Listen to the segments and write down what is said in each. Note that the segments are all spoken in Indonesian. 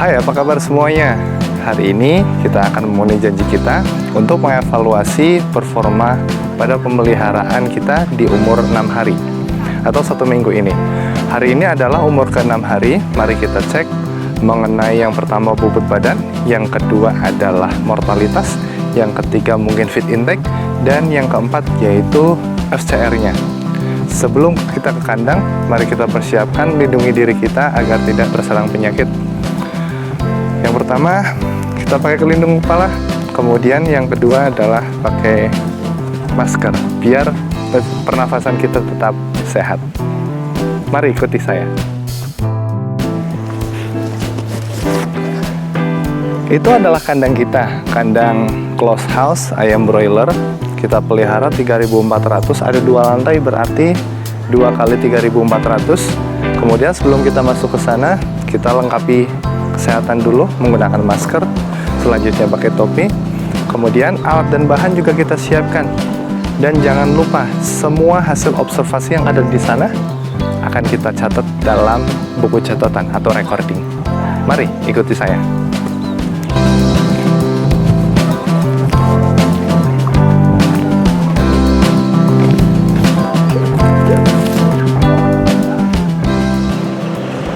Hai, apa kabar semuanya? Hari ini kita akan memenuhi janji kita untuk mengevaluasi performa pada pemeliharaan kita di umur 6 hari atau 1 minggu ini. Hari ini adalah umur ke-6 hari. Mari kita cek mengenai yang pertama bobot badan, yang kedua adalah mortalitas, yang ketiga mungkin feed intake, dan yang keempat yaitu FCR-nya. Sebelum kita ke kandang, mari kita persiapkan lindungi diri kita agar tidak terserang penyakit. Yang pertama, kita pakai pelindung kepala. Kemudian yang kedua adalah pakai masker, biar pernafasan kita tetap sehat. Mari ikuti saya. Itu adalah kandang kita, kandang close house ayam broiler. Kita pelihara 3.400, ada 2 lantai berarti 2 kali 3.400. Kemudian sebelum kita masuk ke sana, kita lengkapi kesehatan dulu menggunakan masker, selanjutnya pakai topi. Kemudian alat dan bahan juga kita siapkan. Dan jangan lupa, semua hasil observasi yang ada di sana akan kita catat dalam buku catatan atau recording. Mari ikuti saya.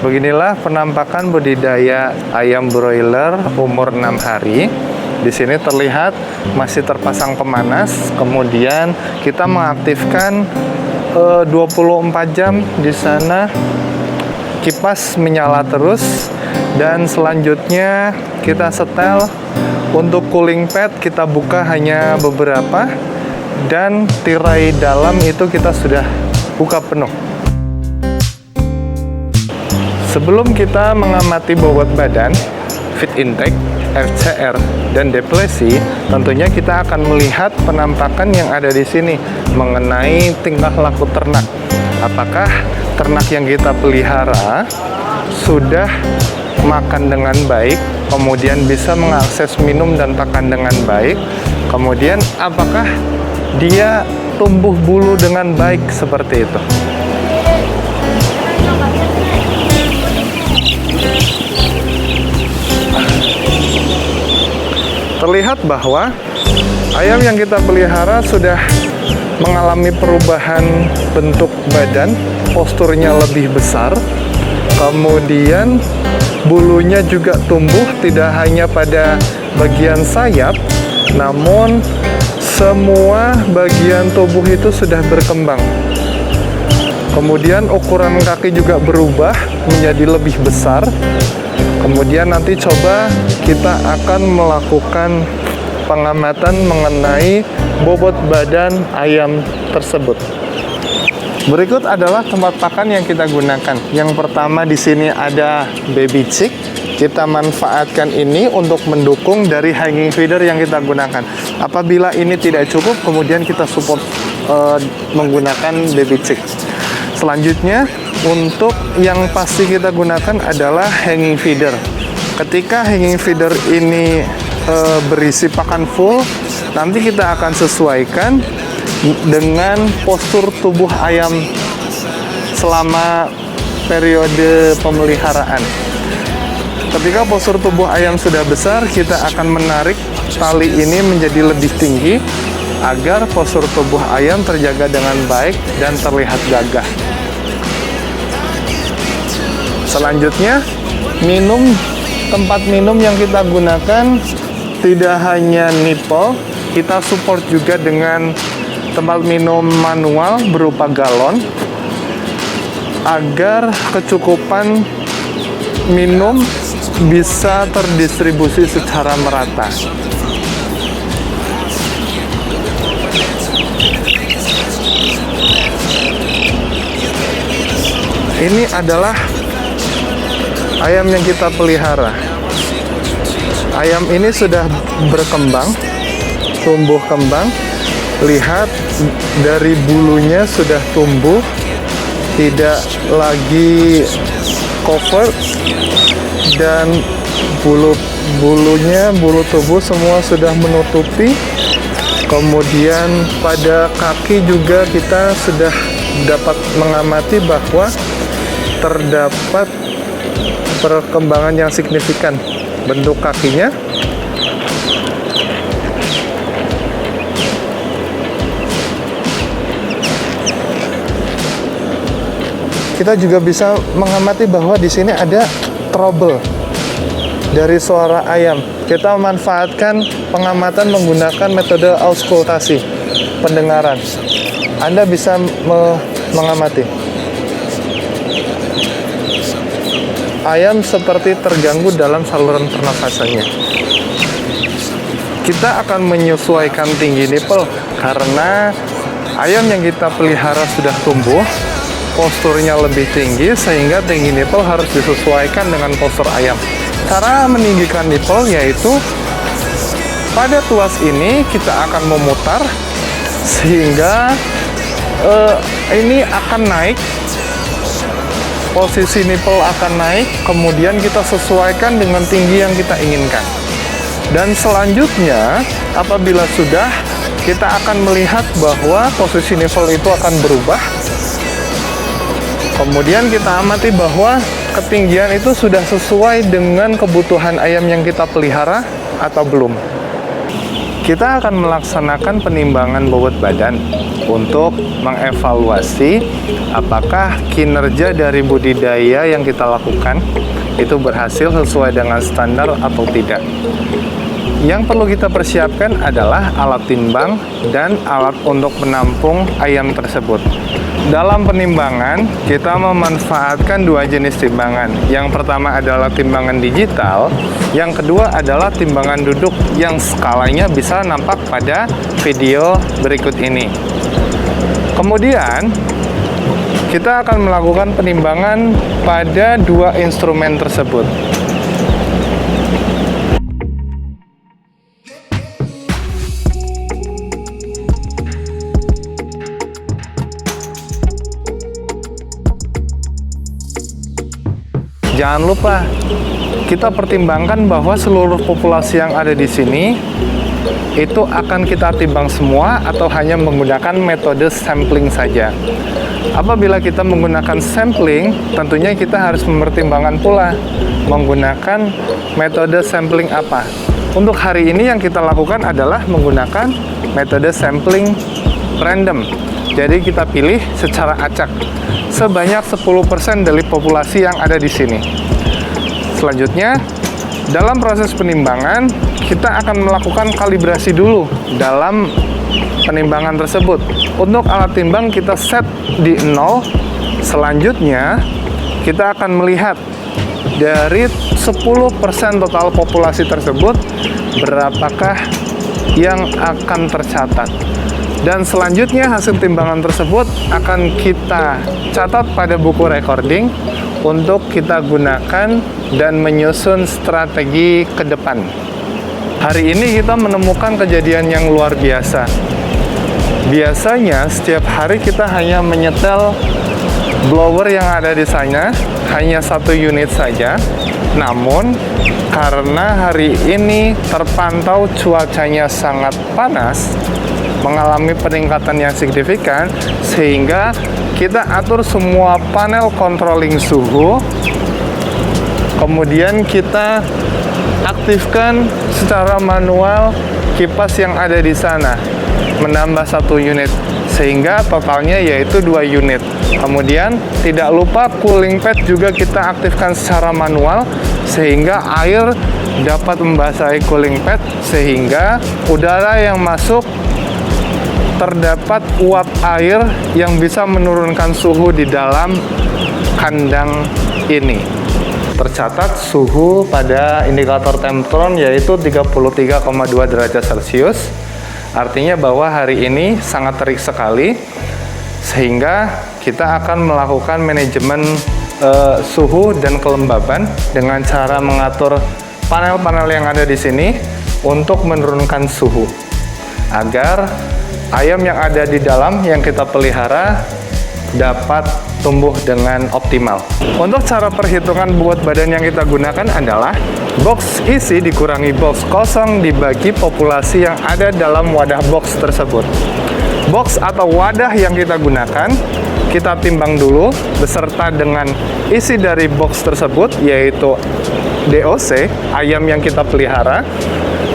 Beginilah penampakan budidaya ayam broiler umur 6 hari. Di sini terlihat masih terpasang pemanas. Kemudian kita mengaktifkan 24 jam di sana. Kipas menyala terus, dan selanjutnya kita setel. Untuk cooling pad kita buka hanya beberapa, dan tirai dalam itu kita sudah buka penuh. Sebelum kita mengamati bobot badan, feed intake, FCR, dan depresi, tentunya kita akan melihat penampakan yang ada di sini mengenai tingkah laku ternak. Apakah ternak yang kita pelihara sudah makan dengan baik, kemudian bisa mengakses minum dan pakan dengan baik, kemudian apakah dia tumbuh bulu dengan baik seperti itu. Terlihat bahwa ayam yang kita pelihara sudah mengalami perubahan bentuk badan, posturnya lebih besar, kemudian bulunya juga tumbuh tidak hanya pada bagian sayap, namun semua bagian tubuh itu sudah berkembang. Kemudian ukuran kaki juga berubah menjadi lebih besar. Kemudian nanti coba kita akan melakukan pengamatan mengenai bobot badan ayam tersebut. Berikut adalah tempat pakan yang kita gunakan. Yang pertama di sini ada baby chick. Kita manfaatkan ini untuk mendukung dari hanging feeder yang kita gunakan. Apabila ini tidak cukup, kemudian kita support menggunakan baby chick. Selanjutnya, untuk yang pasti kita gunakan adalah hanging feeder. Ketika hanging feeder ini berisi pakan full, nanti kita akan sesuaikan dengan postur tubuh ayam selama periode pemeliharaan. Ketika postur tubuh ayam sudah besar, kita akan menarik tali ini menjadi lebih tinggi agar postur tubuh ayam terjaga dengan baik dan terlihat gagah. Selanjutnya, tempat minum yang kita gunakan tidak hanya nipple, kita support juga dengan tempat minum manual berupa galon agar kecukupan minum bisa terdistribusi secara merata. Ini adalah ayam yang kita pelihara. Ayam ini sudah berkembang, tumbuh kembang. Lihat dari bulunya sudah tumbuh, tidak lagi cover, dan bulu tubuh semua sudah menutupi. Kemudian pada kaki juga kita sudah dapat mengamati bahwa terdapat perkembangan yang signifikan. Bentuk kakinya kita juga bisa mengamati bahwa di sini ada trouble dari suara ayam. Kita memanfaatkan pengamatan menggunakan metode auskultasi, pendengaran. Anda bisa mengamati ayam seperti terganggu dalam saluran pernafasannya. Kita akan menyesuaikan tinggi nipple karena ayam yang kita pelihara sudah tumbuh, posturnya lebih tinggi, sehingga tinggi nipple harus disesuaikan dengan postur ayam. Cara meninggikan nipple yaitu pada tuas ini kita akan memutar sehingga ini akan naik, posisi nipple akan naik, kemudian kita sesuaikan dengan tinggi yang kita inginkan. Dan selanjutnya, apabila sudah, kita akan melihat bahwa posisi nipple itu akan berubah. Kemudian kita amati bahwa ketinggian itu sudah sesuai dengan kebutuhan ayam yang kita pelihara atau belum. Kita akan melaksanakan penimbangan bobot badan untuk mengevaluasi apakah kinerja dari budidaya yang kita lakukan itu berhasil sesuai dengan standar atau tidak. Yang perlu kita persiapkan adalah alat timbang dan alat untuk menampung ayam tersebut. Dalam penimbangan, kita memanfaatkan dua jenis timbangan. Yang pertama adalah timbangan digital, yang kedua adalah timbangan duduk yang skalanya bisa nampak pada video berikut ini. Kemudian, kita akan melakukan penimbangan pada dua instrumen tersebut. Jangan lupa kita pertimbangkan bahwa seluruh populasi yang ada di sini itu akan kita timbang semua atau hanya menggunakan metode sampling saja. Apabila kita menggunakan sampling, tentunya kita harus mempertimbangkan pula menggunakan metode sampling apa. Untuk hari ini yang kita lakukan adalah menggunakan metode sampling random. Jadi kita pilih secara acak sebanyak 10% dari populasi yang ada di sini. Selanjutnya, dalam proses penimbangan, kita akan melakukan kalibrasi dulu dalam penimbangan tersebut. Untuk alat timbang kita set di 0. Selanjutnya, kita akan melihat dari 10% total populasi tersebut, berapakah yang akan tercatat. Dan selanjutnya hasil timbangan tersebut akan kita catat pada buku recording untuk kita gunakan dan menyusun strategi ke depan. Hari ini kita menemukan kejadian yang luar biasa. Biasanya setiap hari kita hanya menyetel blower yang ada di sana, hanya 1 unit saja. Namun karena hari ini terpantau cuacanya sangat panas, mengalami peningkatan yang signifikan, sehingga kita atur semua panel controlling suhu, kemudian kita aktifkan secara manual kipas yang ada di sana, menambah 1 unit, sehingga totalnya yaitu 2 unit. Kemudian tidak lupa cooling pad juga kita aktifkan secara manual, sehingga air dapat membasahi cooling pad, sehingga udara yang masuk terdapat uap air yang bisa menurunkan suhu di dalam kandang ini. Tercatat suhu pada indikator temptron yaitu 33,2 derajat Celcius. Artinya bahwa hari ini sangat terik sekali, sehingga kita akan melakukan manajemen suhu dan kelembaban dengan cara mengatur panel-panel yang ada di sini untuk menurunkan suhu agar ayam yang ada di dalam yang kita pelihara dapat tumbuh dengan optimal. Untuk cara perhitungan bobot badan yang kita gunakan adalah box isi dikurangi box kosong dibagi populasi yang ada dalam wadah box tersebut. Box atau wadah yang kita gunakan, kita timbang dulu beserta dengan isi dari box tersebut, yaitu DOC, ayam yang kita pelihara.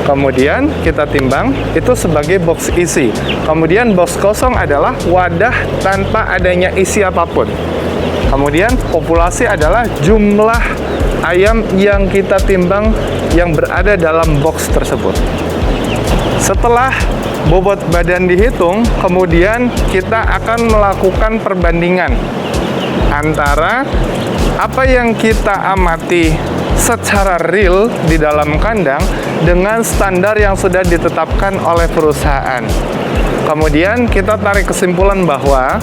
Kemudian kita timbang itu sebagai box isi. Kemudian box kosong adalah wadah tanpa adanya isi apapun. Kemudian populasi adalah jumlah ayam yang kita timbang yang berada dalam box tersebut. Setelah bobot badan dihitung, kemudian kita akan melakukan perbandingan antara apa yang kita amati secara real di dalam kandang dengan standar yang sudah ditetapkan oleh perusahaan. Kemudian kita tarik kesimpulan bahwa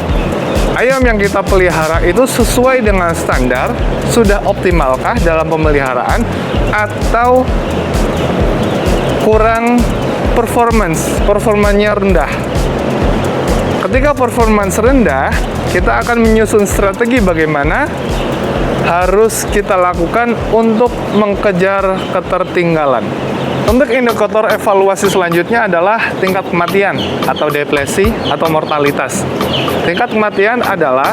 ayam yang kita pelihara itu sesuai dengan standar, sudah optimalkah dalam pemeliharaan atau kurang performanya rendah. Ketika performance rendah, kita akan menyusun strategi bagaimana harus kita lakukan untuk mengejar ketertinggalan. Untuk indikator evaluasi selanjutnya adalah tingkat kematian atau depresi atau mortalitas. Tingkat kematian adalah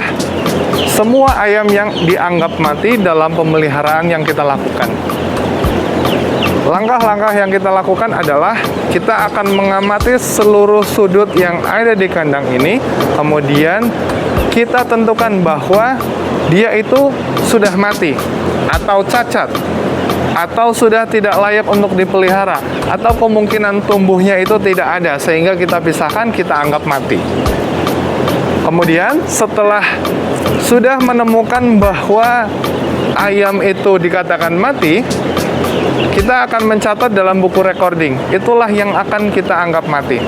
semua ayam yang dianggap mati dalam pemeliharaan yang kita lakukan. Langkah-langkah yang kita lakukan adalah kita akan mengamati seluruh sudut yang ada di kandang ini, kemudian kita tentukan bahwa dia itu sudah mati atau cacat atau sudah tidak layak untuk dipelihara atau kemungkinan tumbuhnya itu tidak ada sehingga kita pisahkan, kita anggap mati. Kemudian setelah sudah menemukan bahwa ayam itu dikatakan mati, kita akan mencatat dalam buku recording. Itulah yang akan kita anggap mati.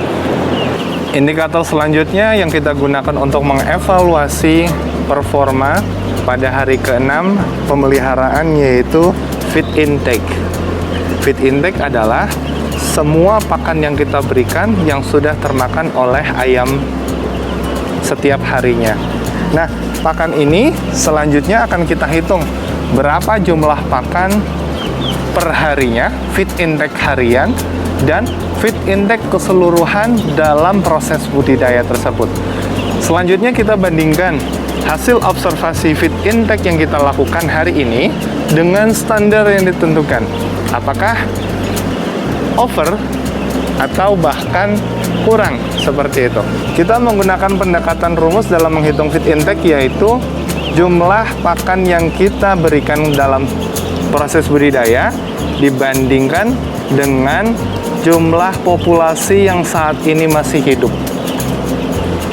Indikator selanjutnya yang kita gunakan untuk mengevaluasi performa pada hari ke-6 pemeliharaan yaitu feed intake. Feed intake adalah semua pakan yang kita berikan yang sudah termakan oleh ayam setiap harinya. Nah, pakan ini selanjutnya akan kita hitung berapa jumlah pakan per harinya, feed intake harian, dan feed intake keseluruhan dalam proses budidaya tersebut. Selanjutnya kita bandingkan hasil observasi feed intake yang kita lakukan hari ini dengan standar yang ditentukan. Apakah over atau bahkan kurang seperti itu. Kita menggunakan pendekatan rumus dalam menghitung feed intake, yaitu jumlah pakan yang kita berikan dalam proses budidaya dibandingkan dengan jumlah populasi yang saat ini masih hidup.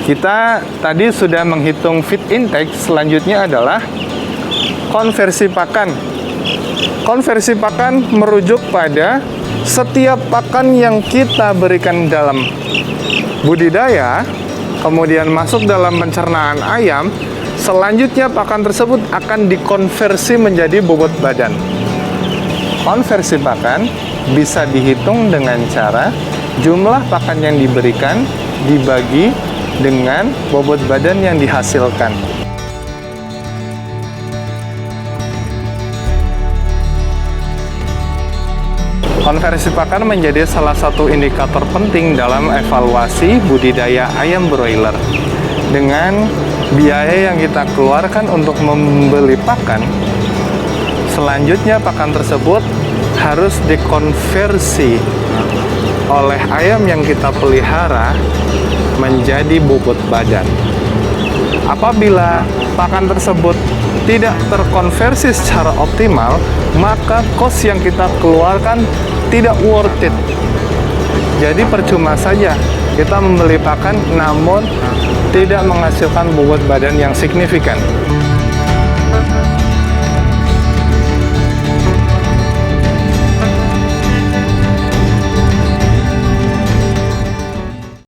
Kita tadi sudah menghitung feed intake, selanjutnya adalah konversi pakan. Konversi pakan merujuk pada setiap pakan yang kita berikan dalam budidaya, kemudian masuk dalam pencernaan ayam, selanjutnya pakan tersebut akan dikonversi menjadi bobot badan. Konversi pakan bisa dihitung dengan cara jumlah pakan yang diberikan dibagi dengan bobot badan yang dihasilkan. Konversi pakan menjadi salah satu indikator penting dalam evaluasi budidaya ayam broiler. Dengan biaya yang kita keluarkan untuk membeli pakan, selanjutnya pakan tersebut harus dikonversi oleh ayam yang kita pelihara menjadi bobot badan. Apabila pakan tersebut tidak terkonversi secara optimal, maka kos yang kita keluarkan tidak worth it. Jadi percuma saja kita membeli pakan namun tidak menghasilkan bobot badan yang signifikan.